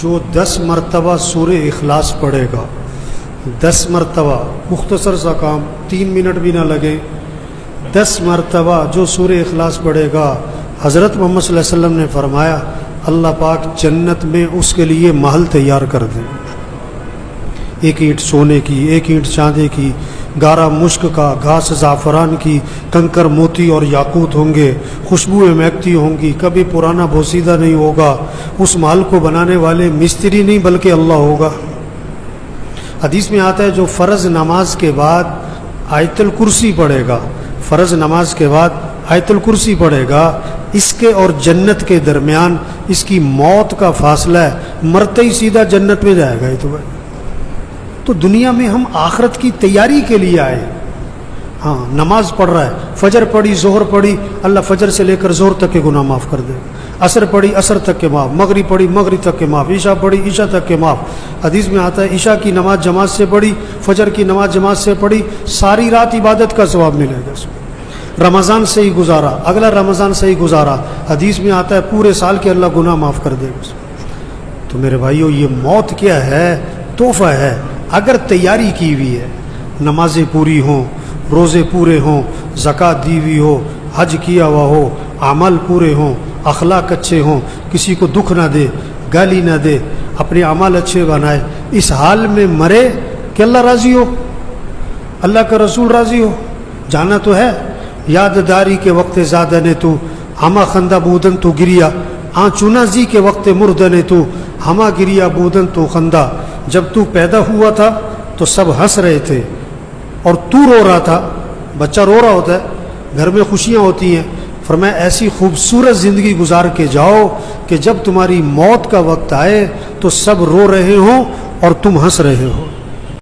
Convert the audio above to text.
جو 10 مرتبہ سورہ اخلاص پڑھے گا، 10 مرتبہ، مختصر سا کام، 3 منٹ بھی نہ لگے، 10 مرتبہ جو سورہ اخلاص پڑھے گا، حضرت محمد صلی اللہ علیہ وسلم نے فرمایا اللہ پاک جنت میں اس کے لیے محل تیار کر دیں، 1 اینٹ سونے کی، 1 اینٹ چاندی کی، گارا مشک کا، گھاس زعفران کی، کنکر موتی اور یاقوت ہوں گے، خوشبوئیں مہکتی ہوں گی، کبھی پرانا بوسیدہ نہیں ہوگا، اس محل کو بنانے والے مستری نہیں بلکہ اللہ ہوگا۔ حدیث میں آتا ہے جو فرض نماز کے بعد آیت الکرسی پڑھے گا، فرض نماز کے بعد آیت الکرسی پڑھے گا، اس کے اور جنت کے درمیان اس کی موت کا فاصلہ ہے، مرتے ہی سیدھا جنت میں جائے گا۔ یہ تو دنیا میں ہم آخرت کی تیاری کے لیے آئے۔ ہاں، نماز پڑھ رہا ہے، فجر پڑھی، ظہر پڑھی، اللہ فجر سے لے کر ظہر تک کے گناہ معاف کر دے گا، عصر پڑھی، عصر تک کے معاف، مغرب پڑھی، مغرب تک کے معاف، عشاء پڑھی، عشاء تک کے معاف۔ حدیث میں آتا ہے عشاء کی نماز جماعت سے پڑھی، فجر کی نماز جماعت سے پڑھی، ساری رات عبادت کا ثواب ملے گا۔ رمضان سے ہی گزارا، اگلا رمضان سے ہی گزارا، حدیث میں آتا ہے پورے سال کے اللہ گناہ معاف کر دے گا۔ تو میرے بھائیو، یہ موت کیا ہے؟ تحفہ ہے۔ اگر تیاری کی ہوئی ہے، نمازیں پوری ہوں، روزے پورے ہوں، زکوٰۃ دی ہوئی ہو، حج کیا ہوا ہو، اعمال پورے ہوں، اخلاق اچھے ہوں، کسی کو دکھ نہ دے، گالی نہ دے، اپنے اعمال اچھے بنائے، اس حال میں مرے کہ اللہ راضی ہو، اللہ کا رسول راضی ہو، جانا تو ہے۔ یاد داری کے وقت زادہ نے تو ہما خندہ بودن تو گریا، چنا زی کے وقت مردنے تو ہما گریا بودن تو خندہ۔ جب تو پیدا ہوا تھا تو سب ہنس رہے تھے اور تو رو رہا تھا، بچہ رو رہا ہوتا ہے، گھر میں خوشیاں ہوتی ہیں، فرمایا ایسی خوبصورت زندگی گزار کے جاؤ کہ جب تمہاری موت کا وقت آئے تو سب رو رہے ہوں اور تم ہنس رہے ہو۔